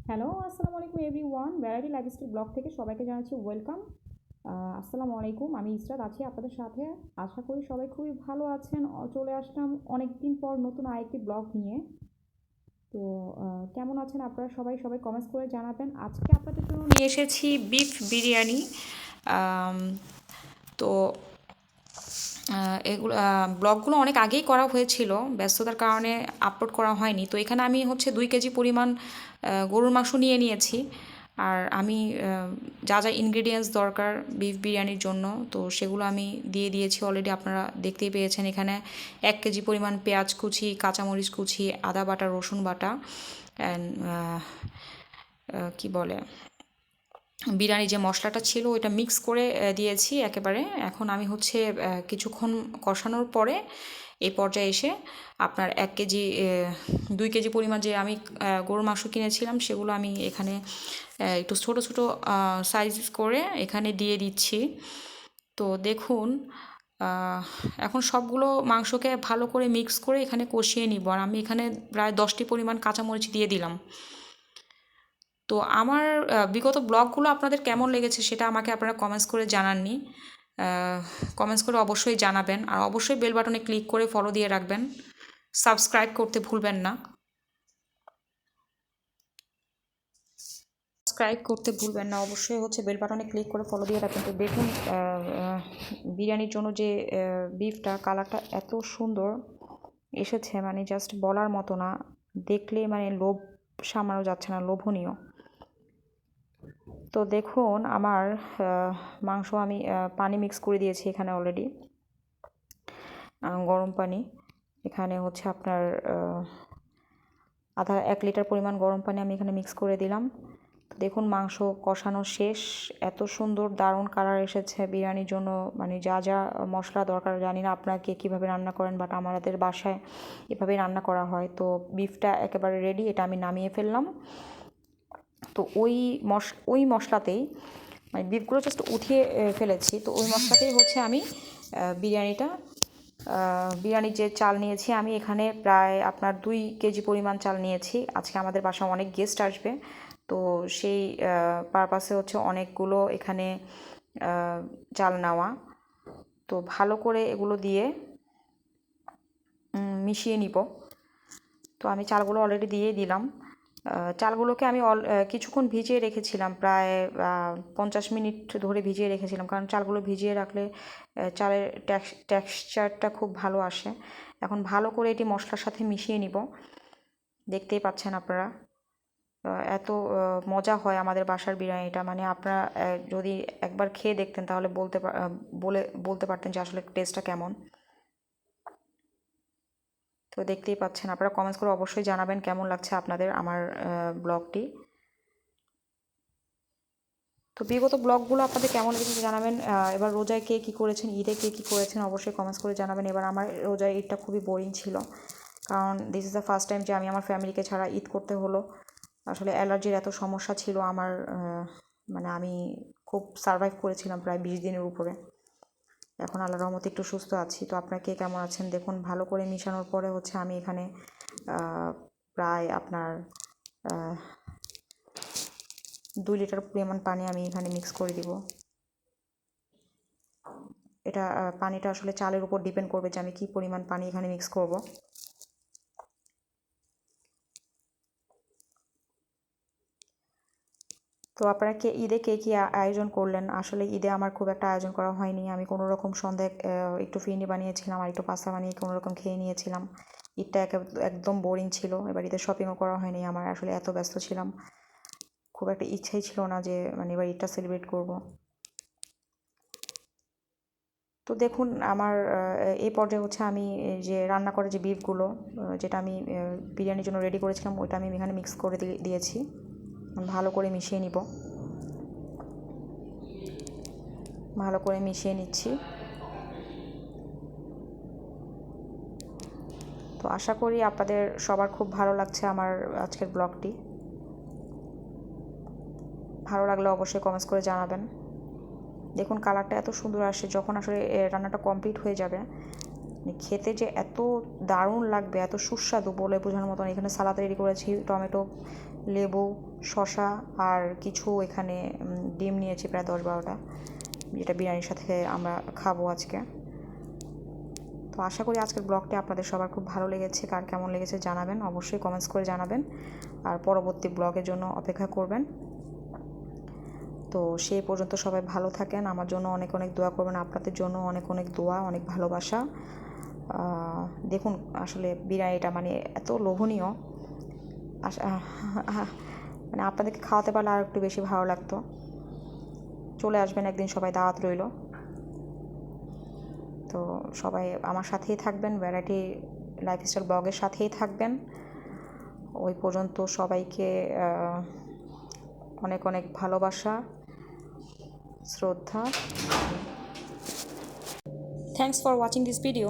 Hello, আসসালামু আলাইকুম everyone. Variety lifestyle blog থেকে সবাইকে জানাচ্ছি ওয়েলকাম। আসসালামু আলাইকুম, আমি ইসরাত আছি আপনাদের সাথে। আশা করি সবাই খুবই ভালো আছেন। চলে আসলাম অনেক দিন পর নতুন আরেকটি ব্লগ নিয়ে। তো কেমন আছেন আপনারা সবাই? সবাই কমেন্টস করে জানাবেন। আজকে আপনাদের জন্য নিয়ে এসেছি বিফ বিরিয়ানি। আম, তো এগুলো ব্লগগুলো অনেক আগেই করা হয়েছিল, ব্যস্ততার কারণে আপলোড করা হয়নি। তো এখানে আমি হচ্ছে 2 কেজি পরিমাণ গরুর মাংস নিয়ে নিয়েছি। আর আমি যা যা ইনগ্রেডিয়েন্টস দরকার বিফ বিরিয়ানির জন্য, তো সেগুলো আমি দিয়ে দিয়েছি অলরেডি। আপনারা দেখতেই পেয়েছেন এখানে 1 কেজি পরিমাণ পেঁয়াজ কুচি, কাঁচামরিচ কুচি, আদা বাটা, রসুন বাটা অ্যান্ড কী বলে বিরিয়ানি যে মশলাটা ছিল ওইটা মিক্স করে দিয়েছি একেবারে। এখন আমি হচ্ছে কিছুক্ষণ কষানোর পরে এই পর্যায়ে এসে আপনার 1 কেজি 2 কেজি পরিমাণ যে আমি গরুর মাংস কিনেছিলাম সেগুলো আমি এখানে একটু ছোট ছোট সাইজ করে এখানে দিয়ে দিচ্ছি। তো দেখুন, এখন সবগুলো মাংসকে ভালো করে মিক্স করে এখানে কষিয়ে নিব। আর আমি এখানে প্রায় 10টি পরিমাণ কাঁচামরিচ দিয়ে দিলাম। তো আমার বিগত ব্লগগুলো আপনাদের কেমন লেগেছে সেটা আমাকে আপনারা কমেন্টস করে জানাননি। কমেন্টস করে অবশ্যই জানাবেন। আর অবশ্যই বেল বাটনে ক্লিক করে ফলো দিয়ে রাখবেন। সাবস্ক্রাইব করতে ভুলবেন না। সাবস্ক্রাইব করতে ভুলবেন না, অবশ্যই হচ্ছে বেল বাটনে ক্লিক করে ফলো দিয়ে রাখবেন। তো দেখুন, বিরিয়ানির জন্য যে বিফটা কালারটা এত সুন্দর এসেছে, মানে জাস্ট বলার মতো না। দেখলে মানে লোভ সামলানো যাচ্ছে না, লোভনীয়। তো দেখুন আমার মাংস আমি পানি মিক্স করে দিয়েছি এখানে অলরেডি, গরম পানি। এখানে হচ্ছে আপনার আধা 1 লিটার পরিমাণ গরম পানি আমি এখানে মিক্স করে দিলাম। দেখুন মাংস কষানো শেষ। এত সুন্দর দারুণ কালার এসেছে বিরিয়ানির জন্য। মানে যা যা মশলা দরকার জানি না আপনারা কে কীভাবে রান্না করেন, বাট আমাদের বাসায় এভাবেই রান্না করা হয়। তো বিফটা একেবারে রেডি, এটা আমি নামিয়ে ফেললাম। তো ওই মশলাতেই মানে বিফগুলো জাস্ট উঠিয়ে ফেলেছি। তো ওই মশলাতেই হচ্ছে আমি বিরিয়ানিটা বিরিয়ানির যে চাল নিয়েছি আমি এখানে প্রায় আপনার 2 কেজি পরিমাণ চাল নিয়েছি। আজকে আমাদের বাসায় অনেক গেস্ট আসবে, তো সেই পারপাসে হচ্ছে অনেকগুলো এখানে চাল নেওয়া। তো ভালো করে এগুলো দিয়ে মিশিয়ে নিব। তো আমি চালগুলো অলরেডি দিয়ে দিলাম। চালগুলোকে আমি কিছুক্ষণ ভিজিয়ে রেখেছিলাম, প্রায় 50 মিনিট ধরে ভিজিয়ে রেখেছিলাম, কারণ চালগুলো ভিজিয়ে রাখলে চালের টেক্সচারটা খুব ভালো আসে। এখন ভালো করে এটি মশলার সাথে মিশিয়ে নিব। দেখতেই পাচ্ছেন আপনারা এত মজা হয় আমাদের বাসার বিরিয়ানিটা। মানে আপনারা যদি একবার খেয়ে দেখতেন তাহলে বলতে পারতেন যে আসলে টেস্টটা কেমন। তো দেখতেই পাচ্ছেন আপনারা, কমেন্টস করে অবশ্যই জানাবেন কেমন লাগছে আপনাদের আমার ব্লগটি। তো বিগত ব্লগগুলো আপনাদের কেমন লেগেছে জানাবেন। এবার রোজায় কে কী করেছেন, ঈদে কে কী করেছেন অবশ্যই কমেন্টস করে জানাবেন। এবার আমার রোজার ঈদটা খুবই বোরিং ছিল, কারণ this is the first time যে আমি আমার ফ্যামিলিকে ছাড়া ঈদ করতে হলো। আসলে অ্যালার্জির এত সমস্যা ছিল আমার, মানে আমি খুব সারভাইভ করেছিলাম প্রায় 20 দিনের উপরে। এখন আল্লাহর রহমতে একটু সুস্থ আছি। তো আপনারা কে কেমন আছেন দেখুন। ভালো করে মিশানোর পরে হচ্ছে আমি এখানে প্রায় আপনার 2 লিটার পরিমাণ পানি আমি এখানে মিক্স করে দিব। এটা পানিটা আসলে চালের উপর ডিপেন্ড করবে যে আমি কী পরিমাণ পানি এখানে মিক্স করব। তো আপনারা ঈদে কে কী আয়োজন করলেন? আসলে ঈদে আমার খুব একটা আয়োজন করা হয়নি। আমি কোনো রকম সন্ধ্যায় একটু ফিরনি বানিয়েছিলাম আর একটু পাস্তা বানিয়ে কোনো রকম খেয়ে নিয়েছিলাম। ঈদটা একদম বোরিং ছিল। এবার ঈদের শপিংও করা হয়নি আমার, আসলে এত ব্যস্ত ছিলাম। খুব একটা ইচ্ছাই ছিল না যে মানে এবার ঈদটা সেলিব্রেট করব। তো দেখুন আমার এই পর্যায়ে হচ্ছে আমি যে রান্না করা যে বিফগুলো যেটা আমি বিরিয়ানির জন্য রেডি করেছিলাম ওইটা আমি এখানে মিক্স করে দিয়েছি। ভালো করে মিশিয়ে নিব, ভালো করে মিশিয়ে নিচ্ছি। তো আশা করি আপনাদের সবার খুব ভালো লাগছে আমার আজকের ব্লগটি। ভালো লাগলে অবশ্যই কমেন্টস করে জানাবেন। দেখুন কালারটা এত সুন্দর আসে, যখন আসলে রান্নাটা কমপ্লিট হয়ে যাবে খেতে যে এত দারুণ লাগবে, এত সুস্বাদু বলে বোঝানোর মতন। এখানে সালাদ রেডি করেছি, টমেটো লেবু, শসা আর কিছু এখানে ডিম নিয়েছি প্রায় 10-12টা, যেটা বিরিয়ানির সাথে আমরা খাবো আজকে। তো আশা করি আজকের ব্লগটি আপনাদের সবার খুব ভালো লেগেছে। কার কেমন লেগেছে জানাবেন, অবশ্যই কমেন্টস করে জানাবেন, আর পরবর্তী ব্লগের জন্য অপেক্ষা করবেন। তো সেই পর্যন্ত সবাই ভালো থাকেন, আমার জন্য অনেক অনেক দোয়া করবেন, আপনাদের জন্য অনেক অনেক দোয়া, অনেক ভালোবাসা। দেখুন আসলে বিরিয়ানিটা মানে এত লোভনীয়, মানে আপনাদেরকে খাওয়াতে পারলে আর একটু বেশি ভালো লাগতো। চলে আসবেন একদিন, সবাই দাওয়াত রইল। তো সবাই আমার সাথেই থাকবেন, ভ্যারাইটি লাইফস্টাইল ব্লগের সাথেই থাকবেন। ওই পর্যন্ত সবাইকে অনেক অনেক ভালোবাসা, শ্রদ্ধা। Thanks for watching this video.